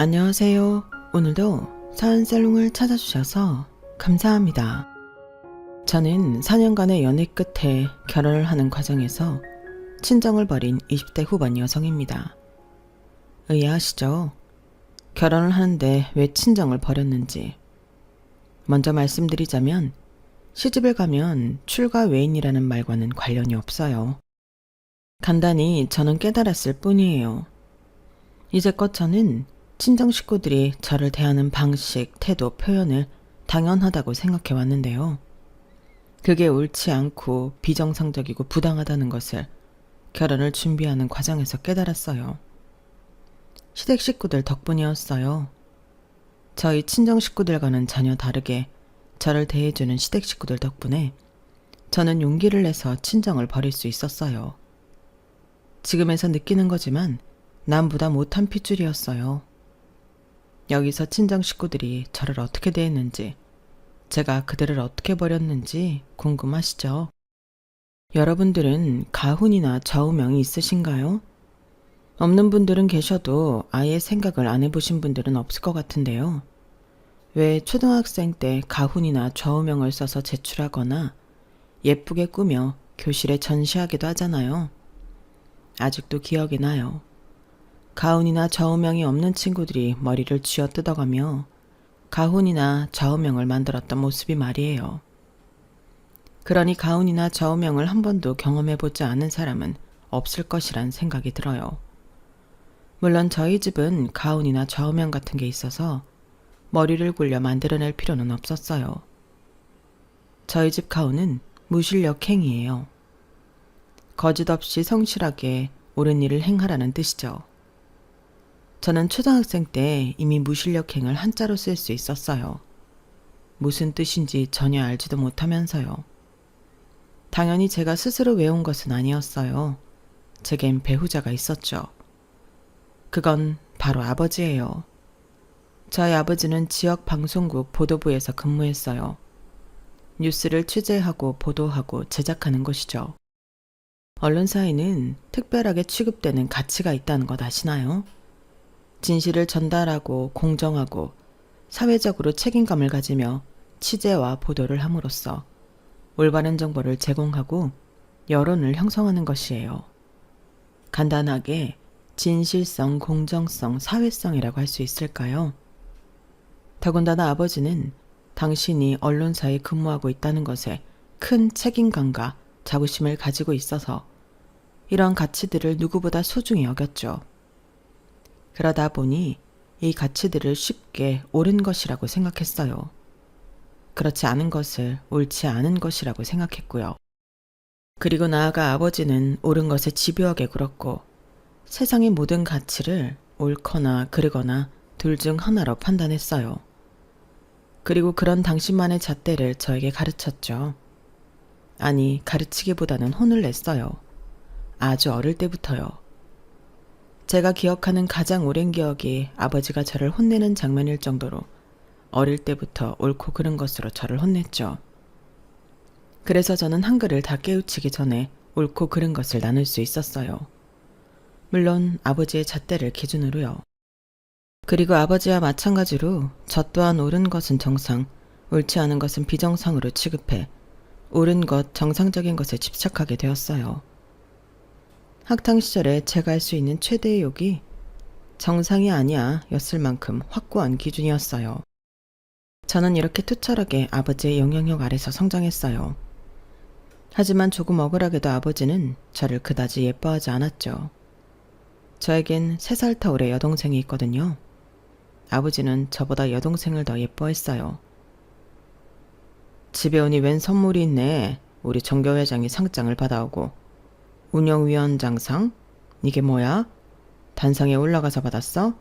안녕하세요. 오늘도 사은살롱을 찾아주셔서 감사합니다. 저는 4년간의 연애 끝에 결혼을 하는 과정에서 친정을 버린 20대 후반 여성입니다. 의아하시죠? 결혼을 하는데 왜 친정을 버렸는지. 먼저 말씀드리자면 시집을 가면 출가 외인이라는 말과는 관련이 없어요. 간단히 저는 깨달았을 뿐이에요. 이제껏 저는 친정 식구들이 저를 대하는 방식, 태도, 표현을 당연하다고 생각해 왔는데요. 그게 옳지 않고 비정상적이고 부당하다는 것을 결혼을 준비하는 과정에서 깨달았어요. 시댁 식구들 덕분이었어요. 저희 친정 식구들과는 전혀 다르게 저를 대해주는 시댁 식구들 덕분에 저는 용기를 내서 친정을 버릴 수 있었어요. 지금에서 느끼는 거지만 남보다 못한 핏줄이었어요. 여기서 친정 식구들이 저를 어떻게 대했는지, 제가 그들을 어떻게 버렸는지 궁금하시죠? 여러분들은 가훈이나 좌우명이 있으신가요? 없는 분들은 계셔도 아예 생각을 안 해보신 분들은 없을 것 같은데요. 왜 초등학생 때 가훈이나 좌우명을 써서 제출하거나 예쁘게 꾸며 교실에 전시하기도 하잖아요. 아직도 기억이 나요. 가훈이나 좌우명이 없는 친구들이 머리를 쥐어뜯어가며 가훈이나 좌우명을 만들었던 모습이 말이에요. 그러니 가훈이나 좌우명을 한 번도 경험해보지 않은 사람은 없을 것이란 생각이 들어요. 물론 저희 집은 가훈이나 좌우명 같은 게 있어서 머리를 굴려 만들어낼 필요는 없었어요. 저희 집 가훈은 무실력 행위예요. 거짓없이 성실하게 옳은 일을 행하라는 뜻이죠. 저는 초등학생 때 이미 무실력행을 한자로 쓸 수 있었어요. 무슨 뜻인지 전혀 알지도 못하면서요. 당연히 제가 스스로 외운 것은 아니었어요. 제겐 배우자가 있었죠. 그건 바로 아버지예요. 저희 아버지는 지역 방송국 보도부에서 근무했어요. 뉴스를 취재하고 보도하고 제작하는 것이죠. 언론사에는 특별하게 취급되는 가치가 있다는 것 아시나요? 진실을 전달하고 공정하고 사회적으로 책임감을 가지며 취재와 보도를 함으로써 올바른 정보를 제공하고 여론을 형성하는 것이에요. 간단하게 진실성, 공정성, 사회성이라고 할 수 있을까요? 더군다나 아버지는 당신이 언론사에 근무하고 있다는 것에 큰 책임감과 자부심을 가지고 있어서 이런 가치들을 누구보다 소중히 여겼죠. 그러다 보니 이 가치들을 쉽게 옳은 것이라고 생각했어요. 그렇지 않은 것을 옳지 않은 것이라고 생각했고요. 그리고 나아가 아버지는 옳은 것에 집요하게 굴었고 세상의 모든 가치를 옳거나 그르거나 둘 중 하나로 판단했어요. 그리고 그런 당신만의 잣대를 저에게 가르쳤죠. 아니, 가르치기보다는 혼을 냈어요. 아주 어릴 때부터요. 제가 기억하는 가장 오랜 기억이 아버지가 저를 혼내는 장면일 정도로 어릴 때부터 옳고 그른 것으로 저를 혼냈죠. 그래서 저는 한글을 다 깨우치기 전에 옳고 그른 것을 나눌 수 있었어요. 물론 아버지의 잣대를 기준으로요. 그리고 아버지와 마찬가지로 저 또한 옳은 것은 정상, 옳지 않은 것은 비정상으로 취급해 옳은 것, 정상적인 것에 집착하게 되었어요. 학창 시절에 제가 할 수 있는 최대의 욕이 정상이 아니야 였을 만큼 확고한 기준이었어요. 저는 이렇게 투철하게 아버지의 영향력 아래서 성장했어요. 하지만 조금 억울하게도 아버지는 저를 그다지 예뻐하지 않았죠. 저에겐 3살 터울의 여동생이 있거든요. 아버지는 저보다 여동생을 더 예뻐했어요. 집에 오니 웬 선물이 있네. 우리 정교회장이 상장을 받아오고. 운영위원장상? 이게 뭐야? 단상에 올라가서 받았어?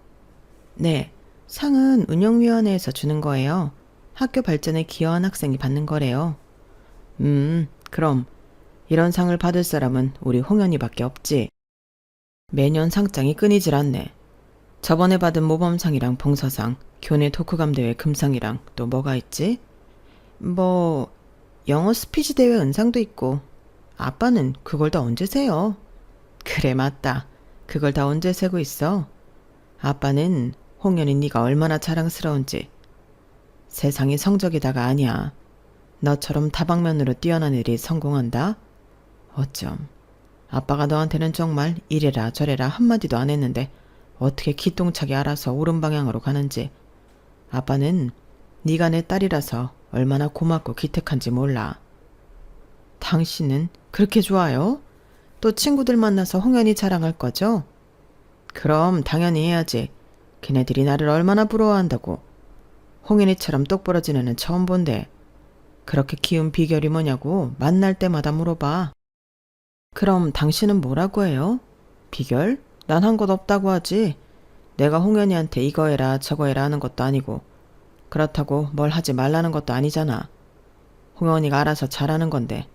네, 상은 운영위원회에서 주는 거예요. 학교 발전에 기여한 학생이 받는 거래요. 그럼 이런 상을 받을 사람은 우리 홍현이밖에 없지. 매년 상장이 끊이질 않네. 저번에 받은 모범상이랑 봉사상, 교내 토크감 대회 금상이랑 또 뭐가 있지? 영어 스피치 대회 은상도 있고. 아빠는 그걸 다 언제 세요? 그래, 맞다. 그걸 다 언제 세고 있어? 아빠는 홍연이 네가 얼마나 자랑스러운지. 세상이 성적이다가 아니야. 너처럼 다방면으로 뛰어난 일이 성공한다? 어쩜. 아빠가 너한테는 정말 이래라 저래라 한마디도 안 했는데 어떻게 기똥차게 알아서 옳은 방향으로 가는지. 아빠는 네가 내 딸이라서 얼마나 고맙고 기특한지 몰라. 당신은 그렇게 좋아요? 또 친구들 만나서 홍연이 자랑할 거죠? 그럼 당연히 해야지. 걔네들이 나를 얼마나 부러워한다고. 홍연이처럼 똑부러진 애는 처음 본데. 그렇게 키운 비결이 뭐냐고 만날 때마다 물어봐. 그럼 당신은 뭐라고 해요? 비결? 난 한 것 없다고 하지. 내가 홍연이한테 이거 해라 저거 해라 하는 것도 아니고 그렇다고 뭘 하지 말라는 것도 아니잖아. 홍연이가 알아서 잘하는 건데.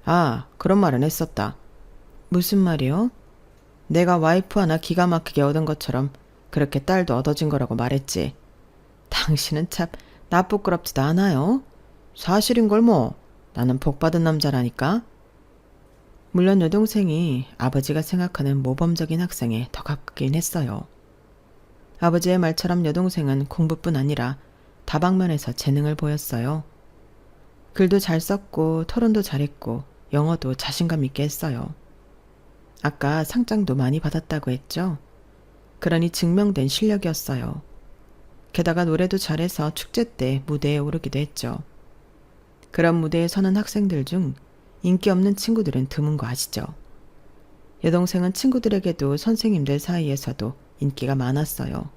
아, 그런 말은 했었다. 무슨 말이요? 내가 와이프 하나 기가 막히게 얻은 것처럼 그렇게 딸도 얻어진 거라고 말했지. 당신은 참 나 부끄럽지도 않아요. 사실인걸 뭐. 나는 복받은 남자라니까. 물론 여동생이 아버지가 생각하는 모범적인 학생에 더 가깝긴 했어요. 아버지의 말처럼 여동생은 공부뿐 아니라 다방면에서 재능을 보였어요. 글도 잘 썼고 토론도 잘했고 영어도 자신감 있게 했어요. 아까 상장도 많이 받았다고 했죠. 그러니 증명된 실력이었어요. 게다가 노래도 잘해서 축제 때 무대에 오르기도 했죠. 그런 무대에 서는 학생들 중 인기 없는 친구들은 드문 거 아시죠? 여동생은 친구들에게도 선생님들 사이에서도 인기가 많았어요.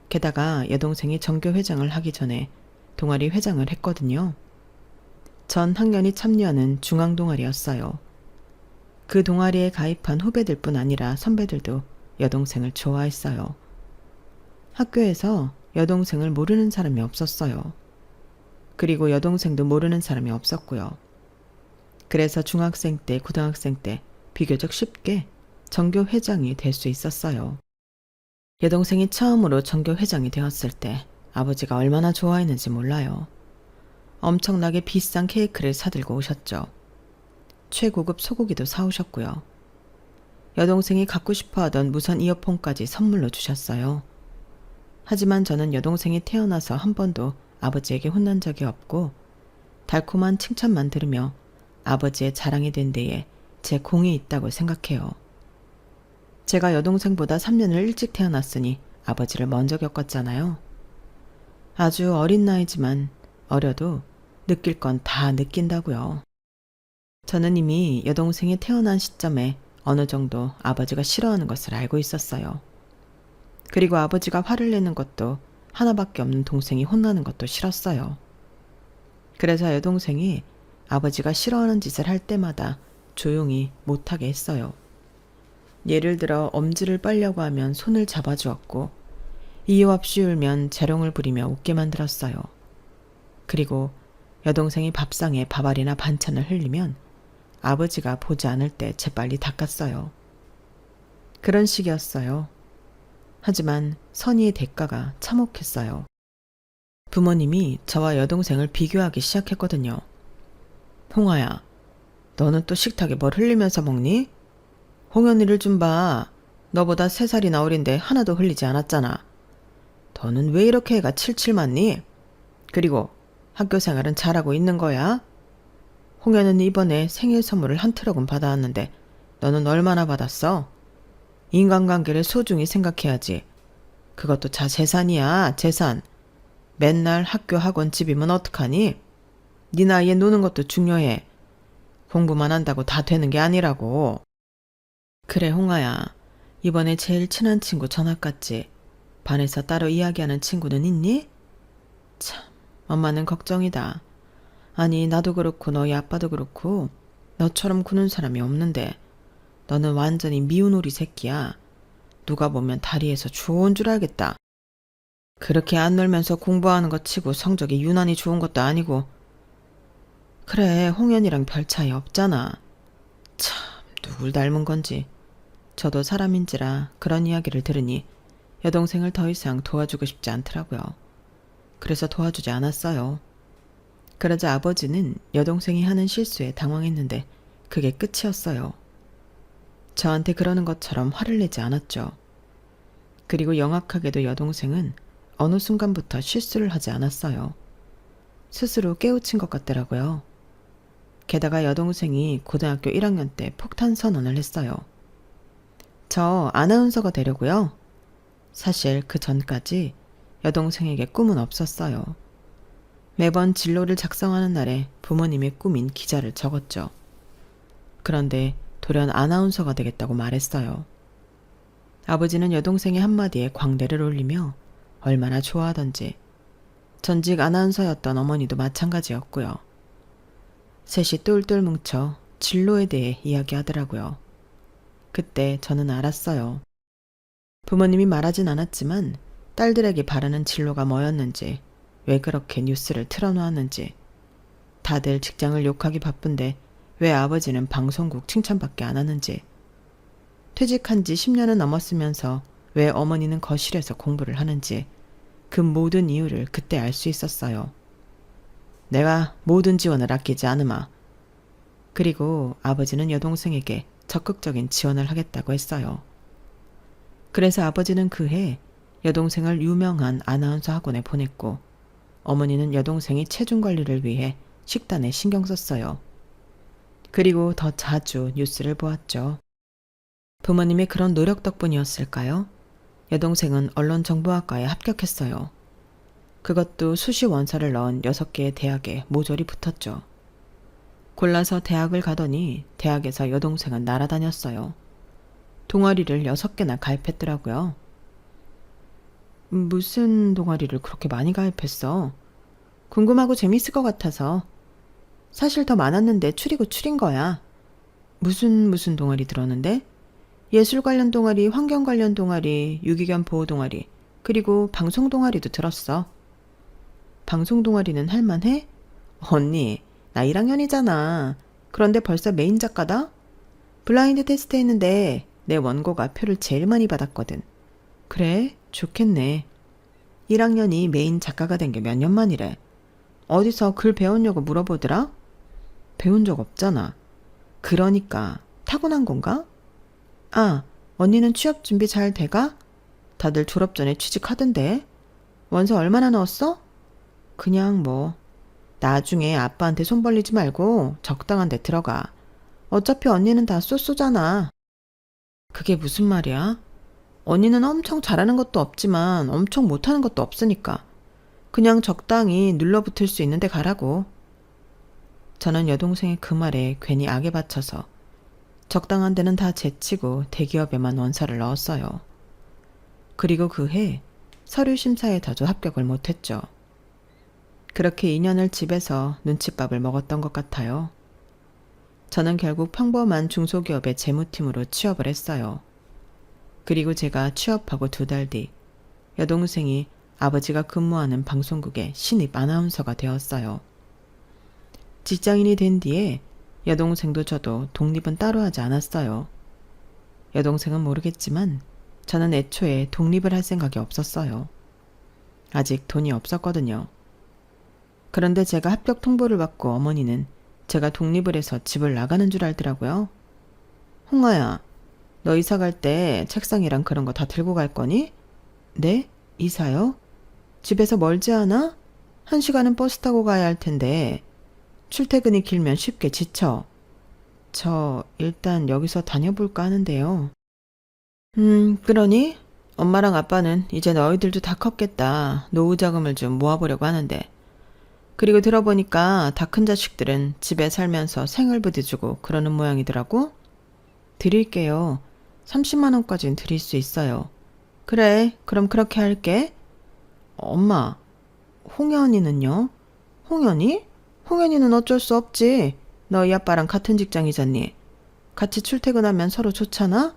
게다가 여동생이 전교 회장을 하기 전에 동아리 회장을 했거든요. 전 학년이 참여하는 중앙동아리였어요. 그 동아리에 가입한 후배들뿐 아니라 선배들도 여동생을 좋아했어요. 학교에서 여동생을 모르는 사람이 없었어요. 그리고 여동생도 모르는 사람이 없었고요. 그래서 중학생 때, 고등학생 때 비교적 쉽게 전교 회장이 될 수 있었어요. 여동생이 처음으로 전교 회장이 되었을 때 아버지가 얼마나 좋아했는지 몰라요. 엄청나게 비싼 케이크를 사들고 오셨죠. 최고급 소고기도 사오셨고요. 여동생이 갖고 싶어 하던 무선 이어폰까지 선물로 주셨어요. 하지만 저는 여동생이 태어나서 한 번도 아버지에게 혼난 적이 없고 달콤한 칭찬만 들으며 아버지의 자랑이 된 데에 제 공이 있다고 생각해요. 제가 여동생보다 3년을 일찍 태어났으니 아버지를 먼저 겪었잖아요. 아주 어린 나이지만 어려도 느낄 건 다 느낀다고요. 저는 이미 여동생이 태어난 시점에 어느 정도 아버지가 싫어하는 것을 알고 있었어요. 그리고 아버지가 화를 내는 것도 하나밖에 없는 동생이 혼나는 것도 싫었어요. 그래서 여동생이 아버지가 싫어하는 짓을 할 때마다 조용히 못하게 했어요. 예를 들어 엄지를 빨려고 하면 손을 잡아주었고 이유 없이 울면 재롱을 부리며 웃게 만들었어요. 그리고 여동생이 밥상에 밥알이나 반찬을 흘리면 아버지가 보지 않을 때 재빨리 닦았어요. 그런 식이었어요. 하지만 선의의 대가가 참혹했어요. 부모님이 저와 여동생을 비교하기 시작했거든요. 홍아야, 너는 또 식탁에 뭘 흘리면서 먹니? 홍연이를 좀 봐. 너보다 3살이나 어린데 하나도 흘리지 않았잖아. 너는 왜 이렇게 애가 칠칠 맞니? 그리고 학교 생활은 잘하고 있는 거야? 홍연은 이번에 생일 선물을 한 트럭은 받아왔는데 너는 얼마나 받았어? 인간관계를 소중히 생각해야지. 그것도 재산이야, 재산. 맨날 학교 학원 집이면 어떡하니? 네 나이에 노는 것도 중요해. 공부만 한다고 다 되는 게 아니라고. 그래, 홍아야. 이번에 제일 친한 친구 전학 갔지? 반에서 따로 이야기하는 친구는 있니? 참, 엄마는 걱정이다. 아니, 나도 그렇고 너희 아빠도 그렇고 너처럼 구는 사람이 없는데 너는 완전히 미운 오리 새끼야. 누가 보면 다리에서 주워온 줄 알겠다. 그렇게 안 놀면서 공부하는 것 치고 성적이 유난히 좋은 것도 아니고. 그래, 홍연이랑 별 차이 없잖아. 참, 누굴 닮은 건지. 저도 사람인지라 그런 이야기를 들으니 여동생을 더 이상 도와주고 싶지 않더라고요. 그래서 도와주지 않았어요. 그러자 아버지는 여동생이 하는 실수에 당황했는데 그게 끝이었어요. 저한테 그러는 것처럼 화를 내지 않았죠. 그리고 영악하게도 여동생은 어느 순간부터 실수를 하지 않았어요. 스스로 깨우친 것 같더라고요. 게다가 여동생이 고등학교 1학년 때 폭탄 선언을 했어요. 저 아나운서가 되려고요. 사실 그 전까지 여동생에게 꿈은 없었어요. 매번 진로를 작성하는 날에 부모님의 꿈인 기자를 적었죠. 그런데 돌연 아나운서가 되겠다고 말했어요. 아버지는 여동생의 한마디에 광대를 올리며 얼마나 좋아하던지 전직 아나운서였던 어머니도 마찬가지였고요. 셋이 똘똘 뭉쳐 진로에 대해 이야기하더라고요. 그때 저는 알았어요. 부모님이 말하진 않았지만 딸들에게 바라는 진로가 뭐였는지, 왜 그렇게 뉴스를 틀어놓았는지, 다들 직장을 욕하기 바쁜데 왜 아버지는 방송국 칭찬밖에 안 하는지, 퇴직한 지 10년은 넘었으면서 왜 어머니는 거실에서 공부를 하는지 그 모든 이유를 그때 알 수 있었어요. 내가 모든 지원을 아끼지 않으마. 그리고 아버지는 여동생에게 적극적인 지원을 하겠다고 했어요. 그래서 아버지는 그해 여동생을 유명한 아나운서 학원에 보냈고 어머니는 여동생이 체중 관리를 위해 식단에 신경 썼어요. 그리고 더 자주 뉴스를 보았죠. 부모님의 그런 노력 덕분이었을까요? 여동생은 언론정보학과에 합격했어요. 그것도 수시 원서를 넣은 6개의 대학에 모조리 붙었죠. 골라서 대학을 가더니 대학에서 여동생은 날아다녔어요. 동아리를 6개나 가입했더라고요. 무슨 동아리를 그렇게 많이 가입했어? 궁금하고 재밌을 것 같아서. 사실 더 많았는데 추린 거야. 무슨 동아리 들었는데? 예술 관련 동아리, 환경 관련 동아리, 유기견 보호 동아리, 그리고 방송 동아리도 들었어. 방송 동아리는 할만해? 언니, 나 1학년이잖아. 그런데 벌써 메인 작가다? 블라인드 테스트 했는데 내 원고가 표를 제일 많이 받았거든. 그래? 좋겠네. 1학년이 메인 작가가 된 게 몇 년 만이래. 어디서 글 배웠냐고 물어보더라? 배운 적 없잖아. 그러니까 타고난 건가? 아, 언니는 취업 준비 잘 돼가? 다들 졸업 전에 취직하던데. 원서 얼마나 넣었어? 그냥 뭐. 나중에 아빠한테 손 벌리지 말고 적당한 데 들어가. 어차피 언니는 다 쏘쏘잖아. 그게 무슨 말이야? 언니는 엄청 잘하는 것도 없지만 엄청 못하는 것도 없으니까. 그냥 적당히 눌러붙을 수 있는 데 가라고. 저는 여동생의 그 말에 괜히 악에 받쳐서 적당한 데는 다 제치고 대기업에만 원서를 넣었어요. 그리고 그해 서류 심사에다도 합격을 못했죠. 그렇게 2년을 집에서 눈칫밥을 먹었던 것 같아요. 저는 결국 평범한 중소기업의 재무팀으로 취업을 했어요. 그리고 제가 취업하고 2달 뒤 여동생이 아버지가 근무하는 방송국의 신입 아나운서가 되었어요. 직장인이 된 뒤에 여동생도 저도 독립은 따로 하지 않았어요. 여동생은 모르겠지만 저는 애초에 독립을 할 생각이 없었어요. 아직 돈이 없었거든요. 그런데 제가 합격 통보를 받고 어머니는 제가 독립을 해서 집을 나가는 줄 알더라고요. 홍아야, 너 이사 갈 때 책상이랑 그런 거 다 들고 갈 거니? 네? 이사요? 집에서 멀지 않아? 1시간은 버스 타고 가야 할 텐데 출퇴근이 길면 쉽게 지쳐. 저 일단 여기서 다녀볼까 하는데요. 그러니? 엄마랑 아빠는 이제 너희들도 다 컸겠다. 노후 자금을 좀 모아보려고 하는데. 그리고 들어보니까 다 큰 자식들은 집에 살면서 생활부도 주고 그러는 모양이더라고. 드릴게요. 30만 원까지는 드릴 수 있어요. 그래, 그럼 그렇게 할게. 엄마, 홍현이는요? 홍현이? 홍현이는 어쩔 수 없지. 너희 아빠랑 같은 직장이잖니. 같이 출퇴근하면 서로 좋잖아?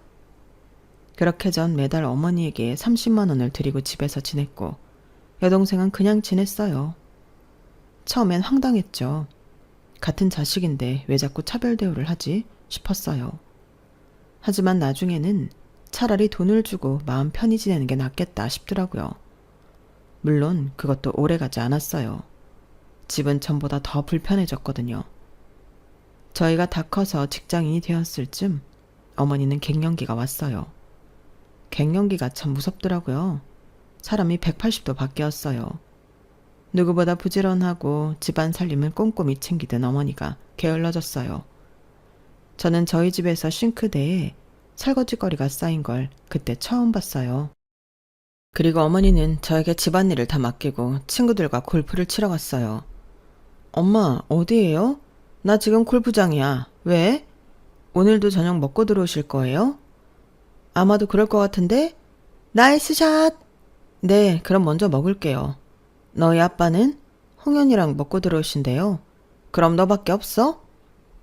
그렇게 전 매달 어머니에게 30만 원을 드리고 집에서 지냈고 여동생은 그냥 지냈어요. 처음엔 황당했죠. 같은 자식인데 왜 자꾸 차별 대우를 하지 싶었어요. 하지만 나중에는 차라리 돈을 주고 마음 편히 지내는 게 낫겠다 싶더라고요. 물론 그것도 오래가지 않았어요. 집은 전보다 더 불편해졌거든요. 저희가 다 커서 직장인이 되었을 쯤 어머니는 갱년기가 왔어요. 갱년기가 참 무섭더라고요. 사람이 180도 바뀌었어요. 누구보다 부지런하고 집안 살림을 꼼꼼히 챙기던 어머니가 게을러졌어요. 저는 저희 집에서 싱크대에 설거지거리가 쌓인 걸 그때 처음 봤어요. 그리고 어머니는 저에게 집안일을 다 맡기고 친구들과 골프를 치러 갔어요. 엄마, 어디예요? 나 지금 골프장이야. 왜? 오늘도 저녁 먹고 들어오실 거예요? 아마도 그럴 것 같은데? 나이스 샷! 네, 그럼 먼저 먹을게요. 너희 아빠는? 홍현이랑 먹고 들어오신대요. 그럼 너밖에 없어?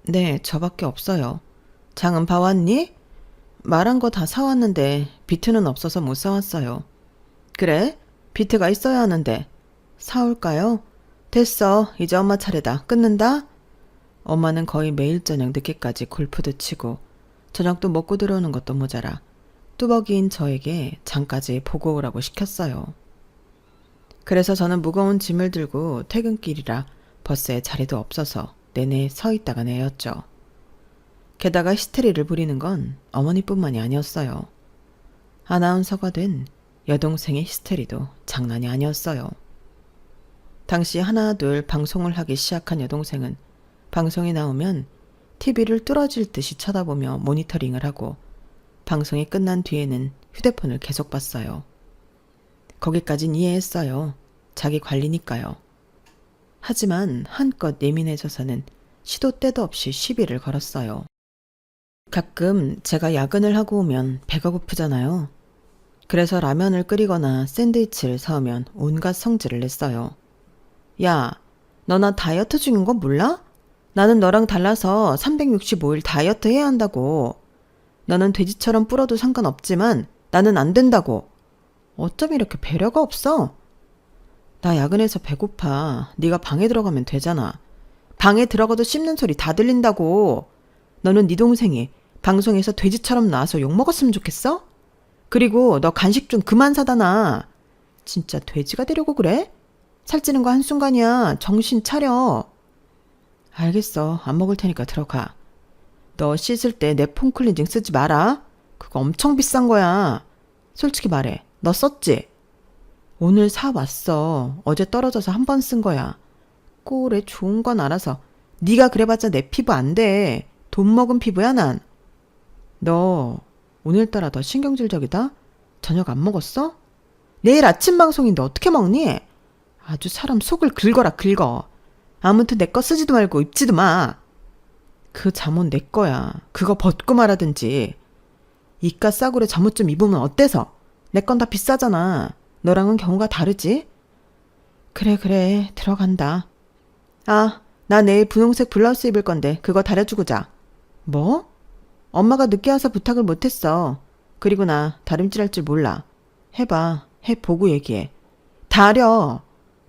네, 저밖에 없어요. 장은 봐왔니? 말한 거 다 사왔는데 비트는 없어서 못 사왔어요. 그래? 비트가 있어야 하는데. 사올까요? 됐어. 이제 엄마 차례다. 끊는다? 엄마는 거의 매일 저녁 늦게까지 골프도 치고 저녁도 먹고 들어오는 것도 모자라 뚜벅이인 저에게 장까지 보고 오라고 시켰어요. 그래서 저는 무거운 짐을 들고 퇴근길이라 버스에 자리도 없어서 내내 서 있다가 내렸죠. 게다가 히스테리를 부리는 건 어머니뿐만이 아니었어요. 아나운서가 된 여동생의 히스테리도 장난이 아니었어요. 당시 하나둘 방송을 하기 시작한 여동생은 방송이 나오면 TV를 뚫어질 듯이 쳐다보며 모니터링을 하고 방송이 끝난 뒤에는 휴대폰을 계속 봤어요. 거기까진 이해했어요. 자기 관리니까요. 하지만 한껏 예민해져서는 시도 때도 없이 시비를 걸었어요. 가끔 제가 야근을 하고 오면 배가 고프잖아요. 그래서 라면을 끓이거나 샌드위치를 사오면 온갖 성질을 냈어요. 야, 너 나 다이어트 중인 거 몰라? 나는 너랑 달라서 365일 다이어트 해야 한다고. 너는 돼지처럼 불어도 상관없지만 나는 안 된다고. 어쩜 이렇게 배려가 없어? 나 야근해서 배고파. 네가 방에 들어가면 되잖아. 방에 들어가도 씹는 소리 다 들린다고. 너는 네 동생이 방송에서 돼지처럼 나와서 욕먹었으면 좋겠어? 그리고 너 간식 좀 그만 사다 놔. 진짜 돼지가 되려고 그래? 살찌는 거 한순간이야. 정신 차려. 알겠어. 안 먹을 테니까 들어가. 너 씻을 때 내 폼 클렌징 쓰지 마라. 그거 엄청 비싼 거야. 솔직히 말해. 너 썼지? 오늘 사왔어. 어제 떨어져서 한 번 쓴 거야. 꼴에 좋은 건 알아서. 네가 그래봤자 내 피부 안 돼. 돈 먹은 피부야 난. 너 오늘따라 더 신경질적이다? 저녁 안 먹었어? 내일 아침 방송인데 어떻게 먹니? 아주 사람 속을 긁어라 긁어. 아무튼 내 거 쓰지도 말고 입지도 마. 그 잠옷 내 거야. 그거 벗고 말하든지. 이깟 싸구려 잠옷 좀 입으면 어때서? 내 건 다 비싸잖아. 너랑은 경우가 다르지? 그래 들어간다. 아, 나 내일 분홍색 블라우스 입을 건데 그거 다려주고 자. 뭐? 엄마가 늦게 와서 부탁을 못했어. 그리고 나 다림질할 줄 몰라. 해봐. 해보고 얘기해. 다려.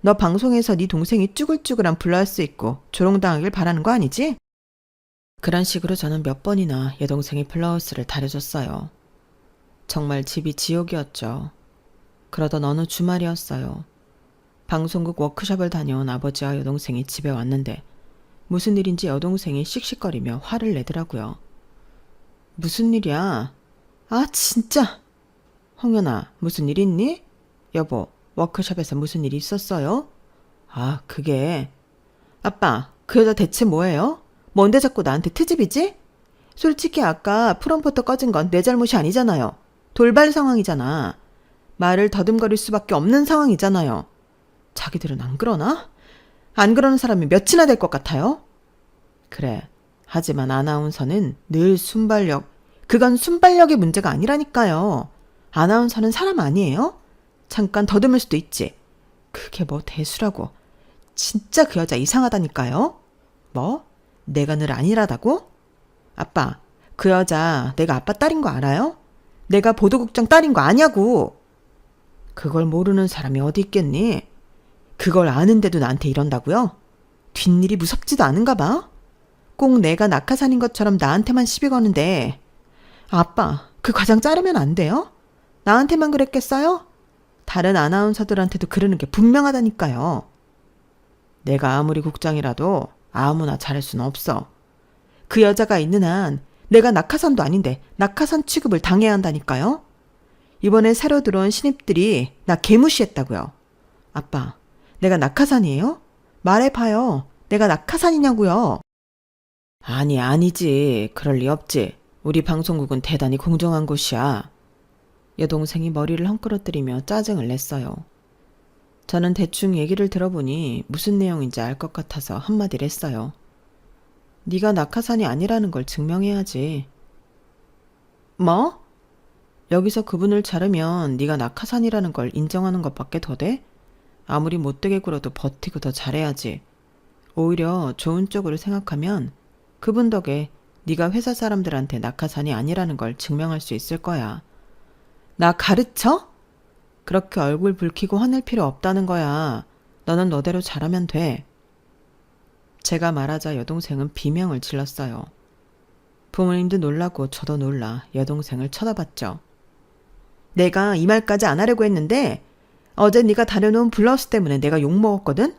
너 방송에서 네 동생이 쭈글쭈글한 블라우스 입고 조롱당하길 바라는 거 아니지? 그런 식으로 저는 몇 번이나 여동생의 블라우스를 다려줬어요. 정말 집이 지옥이었죠. 그러던 어느 주말이었어요. 방송국 워크숍을 다녀온 아버지와 여동생이 집에 왔는데 무슨 일인지 여동생이 씩씩거리며 화를 내더라고요. 무슨 일이야? 아 진짜. 홍연아, 무슨 일 있니? 여보, 워크숍에서 무슨 일이 있었어요? 아, 그게. 아빠, 그 여자 대체 뭐예요? 뭔데 자꾸 나한테 트집이지? 솔직히 아까 프롬포터 꺼진 건 내 잘못이 아니잖아요. 돌발 상황이잖아. 말을 더듬거릴 수밖에 없는 상황이잖아요. 자기들은 안 그러나? 안 그러는 사람이 몇이나 될 것 같아요? 그래. 하지만 아나운서는 늘 순발력. 그건 순발력의 문제가 아니라니까요. 아나운서는 사람 아니에요? 잠깐 더듬을 수도 있지. 그게 뭐 대수라고. 진짜 그 여자 이상하다니까요. 뭐? 내가 늘 안일하다고? 아빠, 그 여자 내가 아빠 딸인 거 알아요? 내가 보도국장 딸인 거 아냐고. 그걸 모르는 사람이 어디 있겠니? 그걸 아는데도 나한테 이런다고요? 뒷일이 무섭지도 않은가 봐. 꼭 내가 낙하산인 것처럼 나한테만 시비 거는데. 아빠, 그 과장 자르면 안 돼요? 나한테만 그랬겠어요? 다른 아나운서들한테도 그러는 게 분명하다니까요. 내가 아무리 국장이라도 아무나 잘할 수는 없어. 그 여자가 있는 한 내가 낙하산도 아닌데 낙하산 취급을 당해야 한다니까요. 이번에 새로 들어온 신입들이 나 개무시했다고요. 아빠, 내가 낙하산이에요? 말해봐요. 내가 낙하산이냐고요. 아니, 아니지. 그럴 리 없지. 우리 방송국은 대단히 공정한 곳이야. 여동생이 머리를 헝클어뜨리며 짜증을 냈어요. 저는 대충 얘기를 들어보니 무슨 내용인지 알 것 같아서 한마디를 했어요. 네가 낙하산이 아니라는 걸 증명해야지. 뭐? 여기서 그분을 자르면 네가 낙하산이라는 걸 인정하는 것밖에 더 돼? 아무리 못되게 굴어도 버티고 더 잘해야지. 오히려 좋은 쪽으로 생각하면 그분 덕에 네가 회사 사람들한테 낙하산이 아니라는 걸 증명할 수 있을 거야. 나 가르쳐? 그렇게 얼굴 붉히고 화낼 필요 없다는 거야. 너는 너대로 잘하면 돼. 제가 말하자 여동생은 비명을 질렀어요. 부모님도 놀라고 저도 놀라 여동생을 쳐다봤죠. 내가 이 말까지 안 하려고 했는데 어제 네가 다려놓은 블라우스 때문에 내가 욕먹었거든?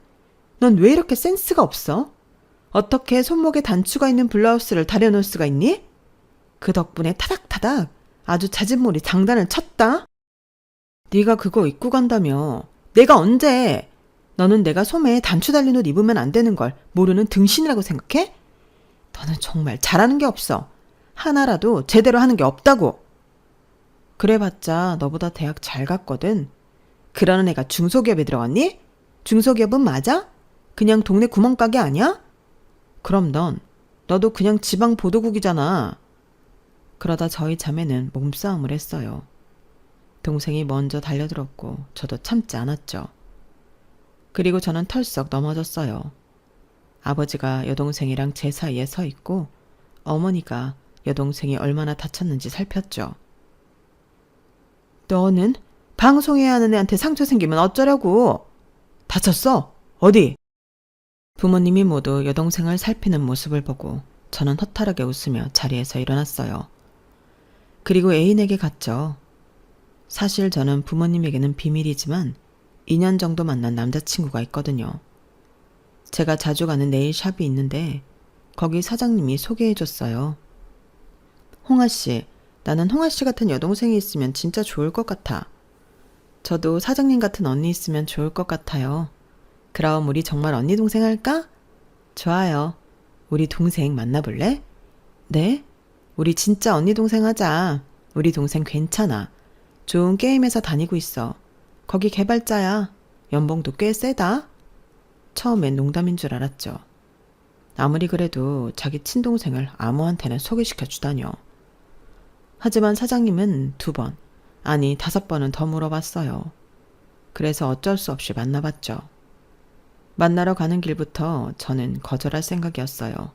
넌 왜 이렇게 센스가 없어? 어떻게 손목에 단추가 있는 블라우스를 다려놓을 수가 있니? 그 덕분에 타닥타닥 아주 자진몰이 장단을 쳤다. 네가 그거 입고 간다며. 내가 언제? 너는 내가 소매에 단추 달린 옷 입으면 안 되는 걸 모르는 등신이라고 생각해? 너는 정말 잘하는 게 없어. 하나라도 제대로 하는 게 없다고. 그래봤자 너보다 대학 잘 갔거든. 그러는 애가 중소기업에 들어갔니? 중소기업은 맞아? 그냥 동네 구멍가게 아니야? 그럼 너도 그냥 지방 보도국이잖아. 그러다 저희 자매는 몸싸움을 했어요. 동생이 먼저 달려들었고 저도 참지 않았죠. 그리고 저는 털썩 넘어졌어요. 아버지가 여동생이랑 제 사이에 서 있고 어머니가 여동생이 얼마나 다쳤는지 살폈죠. 너는 방송해야 하는 애한테 상처 생기면 어쩌려고? 다쳤어? 어디? 부모님이 모두 여동생을 살피는 모습을 보고 저는 허탈하게 웃으며 자리에서 일어났어요. 그리고 애인에게 갔죠. 사실 저는 부모님에게는 비밀이지만 2년 정도 만난 남자친구가 있거든요. 제가 자주 가는 네일샵이 있는데 거기 사장님이 소개해줬어요. 홍아씨, 나는 홍아씨 같은 여동생이 있으면 진짜 좋을 것 같아. 저도 사장님 같은 언니 있으면 좋을 것 같아요. 그럼 우리 정말 언니 동생 할까? 좋아요. 우리 동생 만나볼래? 네? 우리 진짜 언니 동생 하자. 우리 동생 괜찮아. 좋은 게임회사 다니고 있어. 거기 개발자야. 연봉도 꽤 세다. 처음엔 농담인 줄 알았죠. 아무리 그래도 자기 친동생을 아무한테나 소개시켜 주다뇨. 하지만 사장님은 2번, 아니 5번은 더 물어봤어요. 그래서 어쩔 수 없이 만나봤죠. 만나러 가는 길부터 저는 거절할 생각이었어요.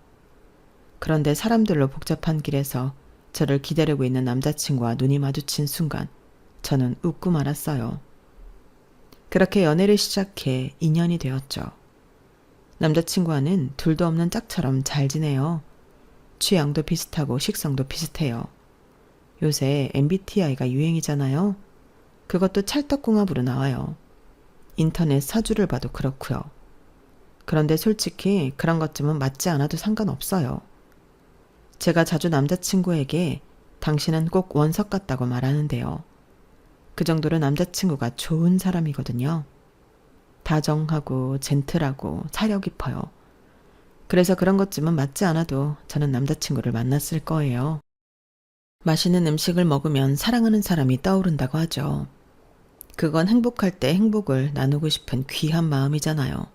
그런데 사람들로 복잡한 길에서 저를 기다리고 있는 남자친구와 눈이 마주친 순간 저는 웃고 말았어요. 그렇게 연애를 시작해 2년이 되었죠. 남자친구와는 둘도 없는 짝처럼 잘 지내요. 취향도 비슷하고 식성도 비슷해요. 요새 MBTI가 유행이잖아요. 그것도 찰떡궁합으로 나와요. 인터넷 사주를 봐도 그렇고요. 그런데 솔직히 그런 것쯤은 맞지 않아도 상관없어요. 제가 자주 남자친구에게 당신은 꼭 원석 같다고 말하는데요. 그 정도로 남자친구가 좋은 사람이거든요. 다정하고 젠틀하고 사려 깊어요. 그래서 그런 것쯤은 맞지 않아도 저는 남자친구를 만났을 거예요. 맛있는 음식을 먹으면 사랑하는 사람이 떠오른다고 하죠. 그건 행복할 때 행복을 나누고 싶은 귀한 마음이잖아요.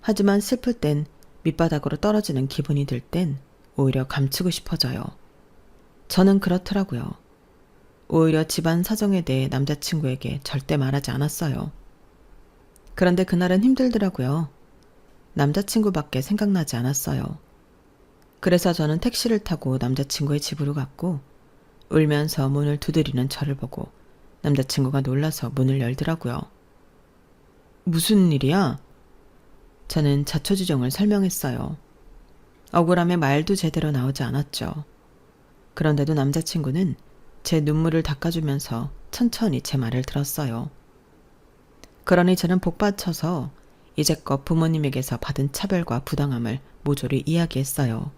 하지만 슬플 땐 밑바닥으로 떨어지는 기분이 들 땐 오히려 감추고 싶어져요. 저는 그렇더라고요. 오히려 집안 사정에 대해 남자친구에게 절대 말하지 않았어요. 그런데 그날은 힘들더라고요. 남자친구밖에 생각나지 않았어요. 그래서 저는 택시를 타고 남자친구의 집으로 갔고 울면서 문을 두드리는 저를 보고 남자친구가 놀라서 문을 열더라고요. 무슨 일이야? 저는 자초지종을 설명했어요. 억울함에 말도 제대로 나오지 않았죠. 그런데도 남자친구는 제 눈물을 닦아주면서 천천히 제 말을 들었어요. 그러니 저는 복받쳐서 이제껏 부모님에게서 받은 차별과 부당함을 모조리 이야기했어요.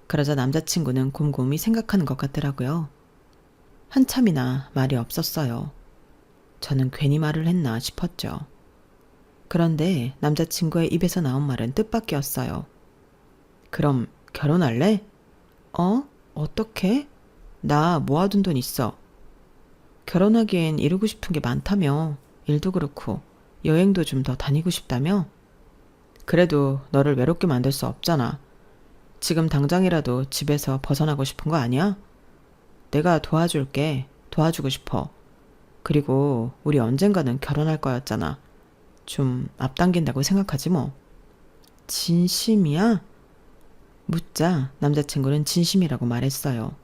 그러자 남자친구는 곰곰이 생각하는 것 같더라고요. 한참이나 말이 없었어요. 저는 괜히 말을 했나 싶었죠. 그런데 남자친구의 입에서 나온 말은 뜻밖이었어요. 그럼 결혼할래? 어떻게? 나 모아둔 돈 있어. 결혼하기엔 이루고 싶은 게 많다며. 일도 그렇고 여행도 좀 더 다니고 싶다며. 그래도 너를 외롭게 만들 수 없잖아. 지금 당장이라도 집에서 벗어나고 싶은 거 아니야? 내가 도와줄게. 도와주고 싶어. 그리고 우리 언젠가는 결혼할 거였잖아. 좀 앞당긴다고 생각하지 뭐. 진심이야? 묻자 남자친구는 진심이라고 말했어요.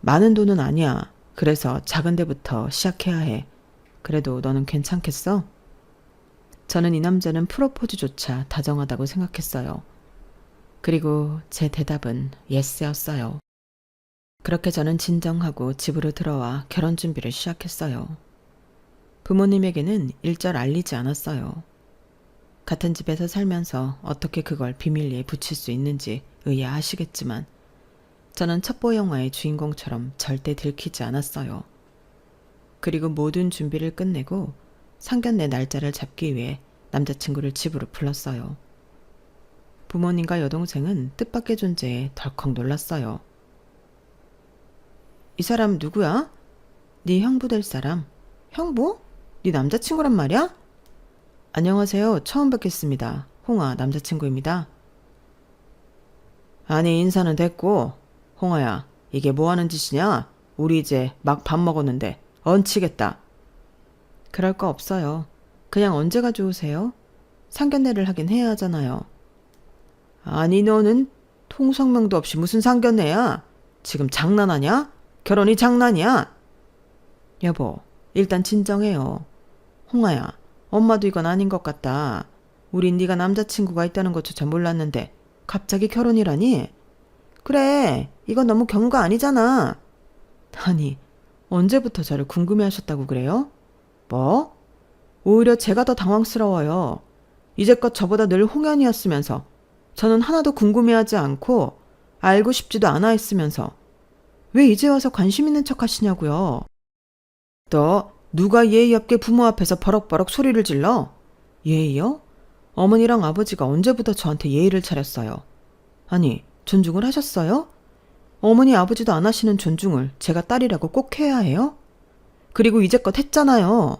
많은 돈은 아니야. 그래서 작은 데부터 시작해야 해. 그래도 너는 괜찮겠어? 저는 이 남자는 프로포즈조차 다정하다고 생각했어요. 그리고 제 대답은 예스였어요. 그렇게 저는 진정하고 집으로 들어와 결혼 준비를 시작했어요. 부모님에게는 일절 알리지 않았어요. 같은 집에서 살면서 어떻게 그걸 비밀리에 붙일 수 있는지 의아하시겠지만 저는 첩보 영화의 주인공처럼 절대 들키지 않았어요. 그리고 모든 준비를 끝내고 상견례 날짜를 잡기 위해 남자친구를 집으로 불렀어요. 부모님과 여동생은 뜻밖의 존재에 덜컥 놀랐어요. 이 사람 누구야? 네 형부 될 사람. 형부? 네 남자친구란 말이야? 안녕하세요. 처음 뵙겠습니다. 홍아 남자친구입니다. 아니 인사는 됐고. 홍아야 이게 뭐하는 짓이냐? 우리 이제 막 밥 먹었는데 얹히겠다. 그럴 거 없어요. 그냥 언제가 좋으세요? 상견례를 하긴 해야 하잖아요. 아니 너는 통성명도 없이 무슨 상견례야? 지금 장난하냐? 결혼이 장난이야? 여보, 일단 진정해요. 홍아야, 엄마도 이건 아닌 것 같다. 우린 네가 남자친구가 있다는 것조차 몰랐는데 갑자기 결혼이라니? 그래, 이건 너무 경우가 아니잖아. 아니, 언제부터 저를 궁금해하셨다고 그래요? 뭐? 오히려 제가 더 당황스러워요. 이제껏 저보다 늘 홍연이었으면서 저는 하나도 궁금해하지 않고 알고 싶지도 않아 했으면서 왜 이제 와서 관심 있는 척 하시냐고요. 너 누가 예의 없게 부모 앞에서 버럭버럭 소리를 질러? 예의요? 어머니랑 아버지가 언제부터 저한테 예의를 차렸어요? 아니, 존중을 하셨어요? 어머니 아버지도 안 하시는 존중을 제가 딸이라고 꼭 해야 해요? 그리고 이제껏 했잖아요.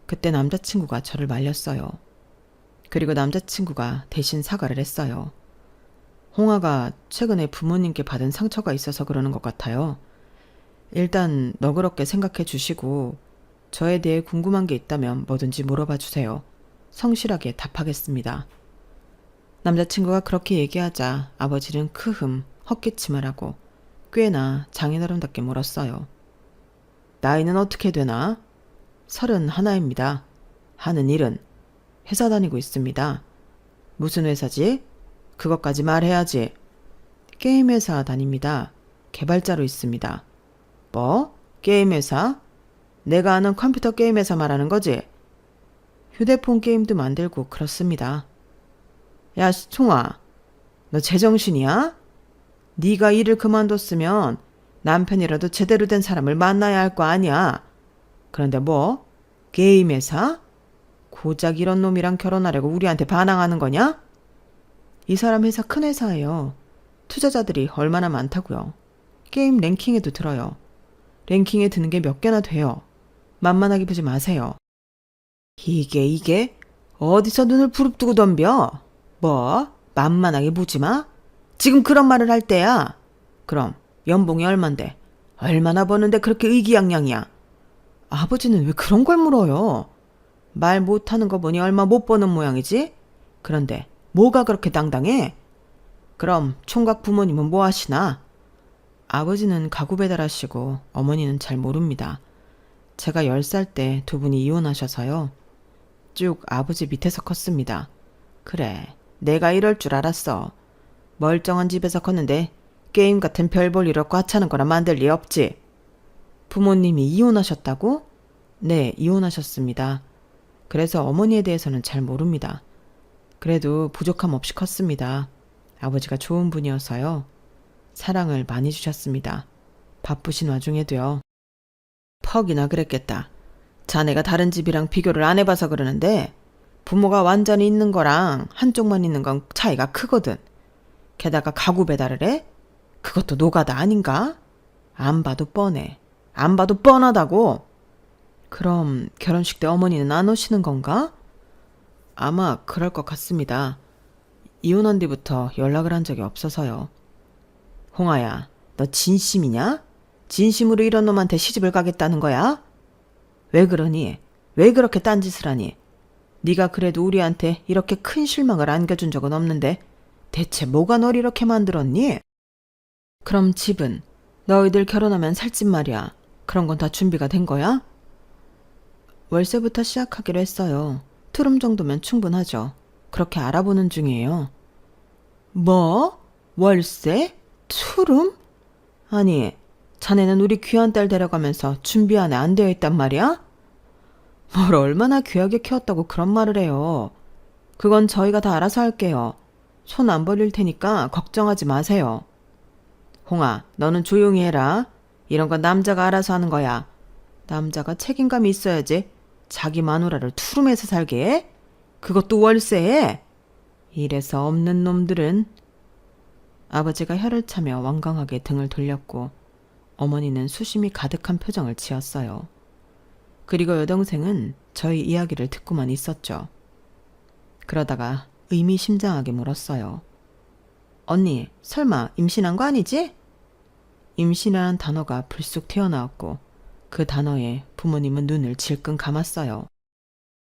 그때 남자친구가 저를 말렸어요. 그리고 남자친구가 대신 사과를 했어요. 홍아가 최근에 부모님께 받은 상처가 있어서 그러는 것 같아요. 일단 너그럽게 생각해 주시고 저에 대해 궁금한 게 있다면 뭐든지 물어봐 주세요. 성실하게 답하겠습니다. 남자친구가 그렇게 얘기하자 아버지는 크흠 헛기침을 하고 꽤나 장인어른답게 물었어요. 나이는 어떻게 되나? 31입니다. 하는 일은? 회사 다니고 있습니다. 무슨 회사지? 그것까지 말해야지. 게임 회사 다닙니다. 개발자로 있습니다. 뭐? 게임 회사? 내가 아는 컴퓨터 게임 회사 말하는 거지? 휴대폰 게임도 만들고 그렇습니다. 야, 시총아. 너 제정신이야? 네가 일을 그만뒀으면 남편이라도 제대로 된 사람을 만나야 할 거 아니야. 그런데 뭐? 게임 회사? 고작 이런 놈이랑 결혼하려고 우리한테 반항하는 거냐? 이 사람 회사 큰 회사예요. 투자자들이 얼마나 많다고요. 게임 랭킹에도 들어요. 랭킹에 드는 게 몇 개나 돼요. 만만하게 보지 마세요. 이게 어디서 눈을 부릅뜨고 덤벼? 뭐? 만만하게 보지 마? 지금 그런 말을 할 때야. 그럼 연봉이 얼만데? 얼마나 버는데 그렇게 의기양양이야? 아버지는 왜 그런 걸 물어요? 말 못하는 거 보니 얼마 못 버는 모양이지? 그런데 뭐가 그렇게 당당해? 그럼 총각 부모님은 뭐 하시나? 아버지는 가구 배달하시고 어머니는 잘 모릅니다. 제가 10살 때 두 분이 이혼하셔서요. 쭉 아버지 밑에서 컸습니다. 그래, 내가 이럴 줄 알았어. 멀쩡한 집에서 컸는데 게임 같은 별 볼 일 없고 하찮은 거나 만들 리 없지. 부모님이 이혼하셨다고? 네, 이혼하셨습니다. 그래서 어머니에 대해서는 잘 모릅니다. 그래도 부족함 없이 컸습니다. 아버지가 좋은 분이어서요. 사랑을 많이 주셨습니다. 바쁘신 와중에도요. 퍽이나 그랬겠다. 자네가 다른 집이랑 비교를 안 해봐서 그러는데 부모가 완전히 있는 거랑 한쪽만 있는 건 차이가 크거든. 게다가 가구 배달을 해? 그것도 노가다 아닌가? 안 봐도 뻔해. 안 봐도 뻔하다고. 그럼 결혼식 때 어머니는 안 오시는 건가? 아마 그럴 것 같습니다. 이혼한 뒤부터 연락을 한 적이 없어서요. 홍아야, 너 진심이냐? 진심으로 이런 놈한테 시집을 가겠다는 거야? 왜 그러니? 왜 그렇게 딴짓을 하니? 네가 그래도 우리한테 이렇게 큰 실망을 안겨준 적은 없는데 대체 뭐가 널 이렇게 만들었니? 그럼 집은? 너희들 결혼하면 살 집 말이야. 그런 건 다 준비가 된 거야? 월세부터 시작하기로 했어요. 투룸 정도면 충분하죠. 그렇게 알아보는 중이에요. 뭐? 월세? 투룸? 아니, 자네는 우리 귀한 딸 데려가면서 준비 안에 안 되어 있단 말이야? 뭘 얼마나 귀하게 키웠다고 그런 말을 해요. 그건 저희가 다 알아서 할게요. 손 안 벌릴 테니까 걱정하지 마세요. 홍아, 너는 조용히 해라. 이런 건 남자가 알아서 하는 거야. 남자가 책임감이 있어야지. 자기 마누라를 투룸에서 살게 해? 그것도 월세에? 이래서 없는 놈들은. 아버지가 혀를 차며 완강하게 등을 돌렸고 어머니는 수심이 가득한 표정을 지었어요. 그리고 여동생은 저희 이야기를 듣고만 있었죠. 그러다가 의미심장하게 물었어요. 언니, 설마 임신한 거 아니지? 임신이라는 단어가 불쑥 튀어나왔고 그 단어에 부모님은 눈을 질끈 감았어요.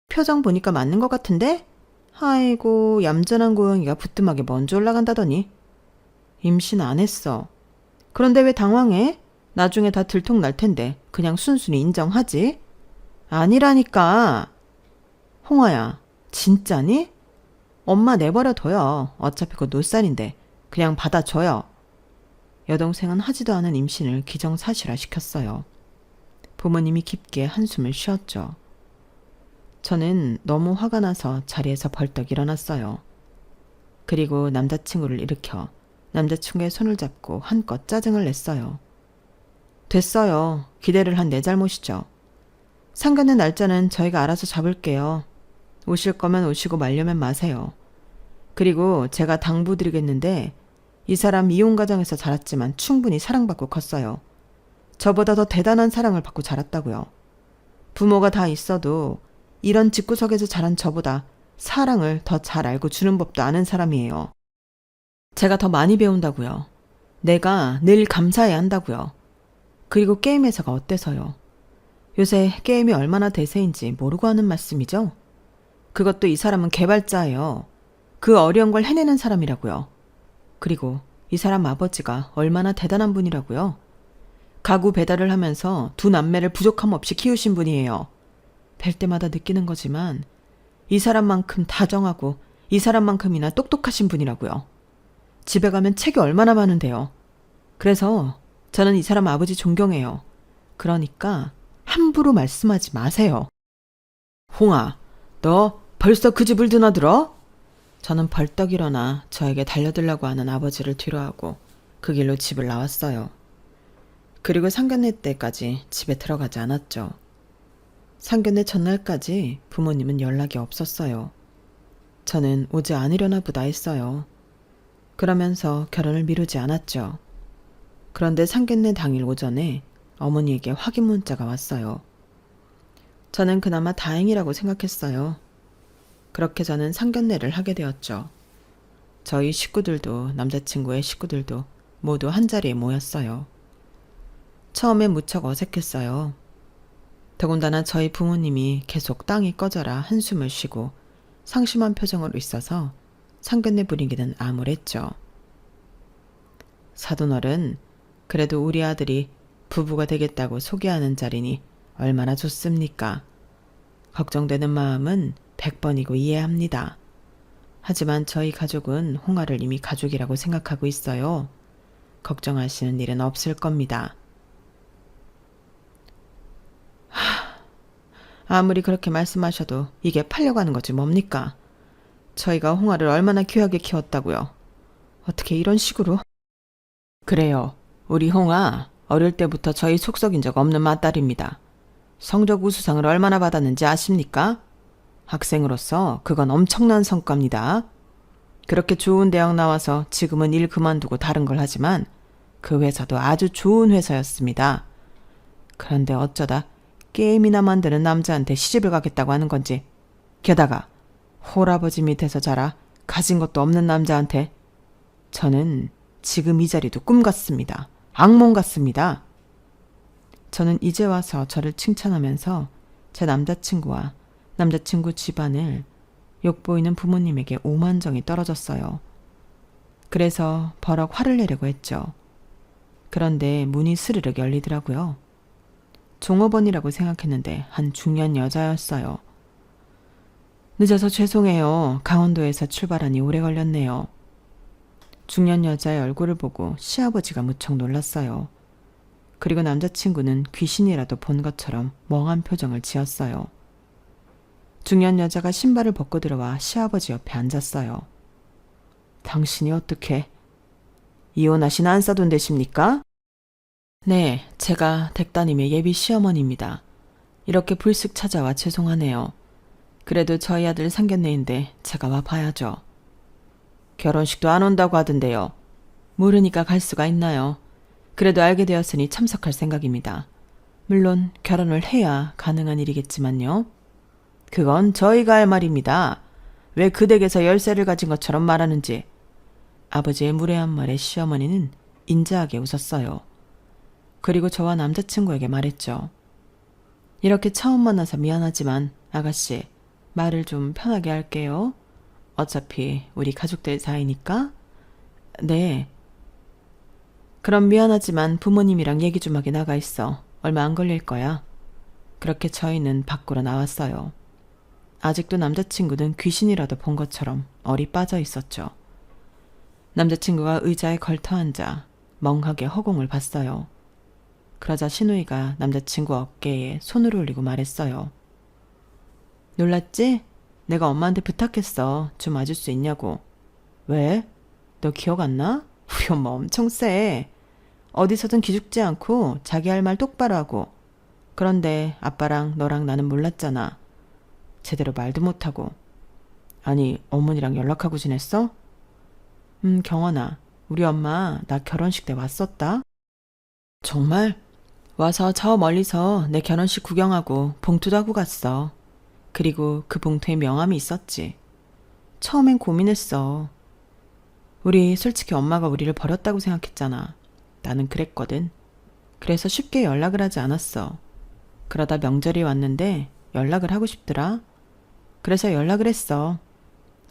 표정 보니까 맞는 것 같은데? 아이고, 얌전한 고양이가 부뚜막에 먼저 올라간다더니. 임신 안 했어. 그런데 왜 당황해? 나중에 다 들통날 텐데 그냥 순순히 인정하지. 아니라니까. 홍아야, 진짜니? 엄마 내버려둬요. 어차피 곧 노살인데 그냥 받아줘요. 여동생은 하지도 않은 임신을 기정사실화 시켰어요. 부모님이 깊게 한숨을 쉬었죠. 저는 너무 화가 나서 자리에서 벌떡 일어났어요. 그리고 남자친구를 일으켜 남자친구의 손을 잡고 한껏 짜증을 냈어요. 됐어요. 기대를 한 내 잘못이죠. 상견례 날짜는 저희가 알아서 잡을게요. 오실 거면 오시고 말려면 마세요. 그리고 제가 당부드리겠는데 이 사람 이혼 가정에서 자랐지만 충분히 사랑받고 컸어요. 저보다 더 대단한 사랑을 받고 자랐다고요. 부모가 다 있어도 이런 집구석에서 자란 저보다 사랑을 더 잘 알고 주는 법도 아는 사람이에요. 제가 더 많이 배운다고요. 내가 늘 감사해야 한다고요. 그리고 게임에서가 어때서요? 요새 게임이 얼마나 대세인지 모르고 하는 말씀이죠? 그것도 이 사람은 개발자예요. 그 어려운 걸 해내는 사람이라고요. 그리고 이 사람 아버지가 얼마나 대단한 분이라고요. 가구 배달을 하면서 두 남매를 부족함 없이 키우신 분이에요. 뵐 때마다 느끼는 거지만 이 사람만큼 다정하고 이 사람만큼이나 똑똑하신 분이라고요. 집에 가면 책이 얼마나 많은데요. 그래서 저는 이 사람 아버지 존경해요. 그러니까 함부로 말씀하지 마세요. 홍아, 너 벌써 그 집을 드나들어? 저는 벌떡 일어나 저에게 달려들라고 하는 아버지를 뒤로하고 그 길로 집을 나왔어요. 그리고 상견례 때까지 집에 들어가지 않았죠. 상견례 전날까지 부모님은 연락이 없었어요. 저는 오지 않으려나 보다 했어요. 그러면서 결혼을 미루지 않았죠. 그런데 상견례 당일 오전에 어머니에게 확인 문자가 왔어요. 저는 그나마 다행이라고 생각했어요. 그렇게 저는 상견례를 하게 되었죠. 저희 식구들도 남자친구의 식구들도 모두 한자리에 모였어요. 처음에 무척 어색했어요. 더군다나 저희 부모님이 계속 땅이 꺼져라 한숨을 쉬고 상심한 표정으로 있어서 상견례 분위기는 암울했죠. 사돈어른, 그래도 우리 아들이 부부가 되겠다고 소개하는 자리니 얼마나 좋습니까? 걱정되는 마음은 100번이고 이해합니다. 하지만 저희 가족은 홍아를 이미 가족이라고 생각하고 있어요. 걱정하시는 일은 없을 겁니다. 아무리 그렇게 말씀하셔도 이게 팔려가는 거지 뭡니까? 저희가 홍아를 얼마나 귀하게 키웠다고요. 어떻게 이런 식으로? 그래요. 우리 홍아 어릴 때부터 저희 속썩인 적 없는 맏딸입니다. 성적 우수상을 얼마나 받았는지 아십니까? 학생으로서 그건 엄청난 성과입니다. 그렇게 좋은 대학 나와서 지금은 일 그만두고 다른 걸 하지만 그 회사도 아주 좋은 회사였습니다. 그런데 어쩌다 게임이나 만드는 남자한테 시집을 가겠다고 하는 건지, 게다가 홀아버지 밑에서 자라 가진 것도 없는 남자한테. 저는 지금 이 자리도 꿈 같습니다. 악몽 같습니다. 저는 이제 와서 저를 칭찬하면서 제 남자친구와 남자친구 집안을 욕보이는 부모님에게 오만정이 떨어졌어요. 그래서 버럭 화를 내려고 했죠. 그런데 문이 스르륵 열리더라고요. 종업원이라고 생각했는데 한 중년 여자였어요. 늦어서 죄송해요. 강원도에서 출발하니 오래 걸렸네요. 중년 여자의 얼굴을 보고 시아버지가 무척 놀랐어요. 그리고 남자친구는 귀신이라도 본 것처럼 멍한 표정을 지었어요. 중년 여자가 신발을 벗고 들어와 시아버지 옆에 앉았어요. 당신이 어떻게 이혼하신 안사돈 되십니까? 네, 제가 댁따님의 예비 시어머니입니다. 이렇게 불쑥 찾아와 죄송하네요. 그래도 저희 아들 상견례인데 제가 와 봐야죠. 결혼식도 안 온다고 하던데요. 모르니까 갈 수가 있나요? 그래도 알게 되었으니 참석할 생각입니다. 물론 결혼을 해야 가능한 일이겠지만요. 그건 저희가 할 말입니다. 왜 그 댁에서 열쇠를 가진 것처럼 말하는지. 아버지의 무례한 말에 시어머니는 인자하게 웃었어요. 그리고 저와 남자친구에게 말했죠. 이렇게 처음 만나서 미안하지만 아가씨, 말을 좀 편하게 할게요. 어차피 우리 가족들 사이니까. 네. 그럼 미안하지만 부모님이랑 얘기 좀 하게 나가 있어. 얼마 안 걸릴 거야. 그렇게 저희는 밖으로 나왔어요. 아직도 남자친구는 귀신이라도 본 것처럼 얼이 빠져 있었죠. 남자친구가 의자에 걸터앉아 멍하게 허공을 봤어요. 그러자 신우이가 남자친구 어깨에 손을 올리고 말했어요. 놀랐지? 내가 엄마한테 부탁했어. 좀 와줄 수 있냐고. 왜? 너 기억 안 나? 우리 엄마 엄청 세. 어디서든 기죽지 않고 자기 할 말 똑바로 하고. 그런데 아빠랑 너랑 나는 몰랐잖아. 제대로 말도 못하고. 아니, 어머니랑 연락하고 지냈어? 경원아, 우리 엄마 나 결혼식 때 왔었다. 정말? 와서 저 멀리서 내 결혼식 구경하고 봉투도 하고 갔어. 그리고 그 봉투에 명함이 있었지. 처음엔 고민했어. 우리 솔직히 엄마가 우리를 버렸다고 생각했잖아. 나는 그랬거든. 그래서 쉽게 연락을 하지 않았어. 그러다 명절이 왔는데 연락을 하고 싶더라. 그래서 연락을 했어.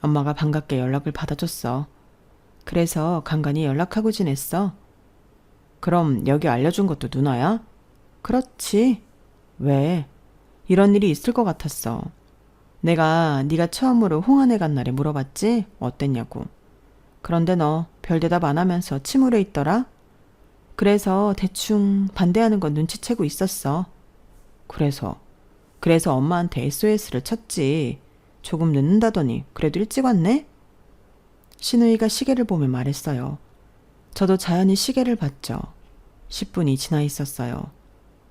엄마가 반갑게 연락을 받아줬어. 그래서 간간히 연락하고 지냈어. 그럼 여기 알려준 것도 누나야? 그렇지. 왜? 이런 일이 있을 것 같았어. 내가 네가 처음으로 홍안에 간 날에 물어봤지? 어땠냐고. 그런데 너 별 대답 안 하면서 침울해 있더라? 그래서 대충 반대하는 건 눈치채고 있었어. 그래서 엄마한테 SOS를 쳤지. 조금 늦는다더니 그래도 일찍 왔네? 신우이가 시계를 보며 말했어요. 저도 자연히 시계를 봤죠. 10분이 지나 있었어요.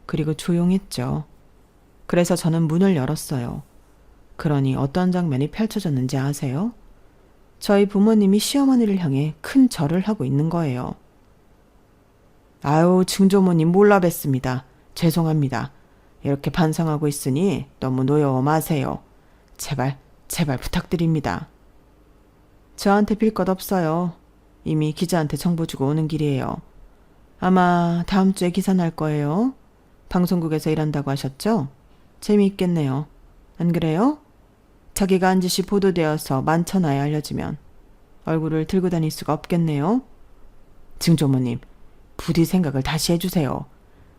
그리고 조용했죠. 그래서 저는 문을 열었어요. 그러니 어떤 장면이 펼쳐졌는지 아세요? 저희 부모님이 시어머니를 향해 큰 절을 하고 있는 거예요. 아유, 증조모님 몰라 뵀습니다. 죄송합니다. 이렇게 반성하고 있으니 너무 노여워 마세요. 제발 부탁드립니다. 저한테 빌 것 없어요. 이미 기자한테 정보 주고 오는 길이에요. 아마 다음 주에 기사 날 거예요. 방송국에서 일한다고 하셨죠? 재미있겠네요. 안 그래요? 자기가 한 짓이 보도되어서 만천하에 알려지면 얼굴을 들고 다닐 수가 없겠네요. 증조모님, 부디 생각을 다시 해주세요.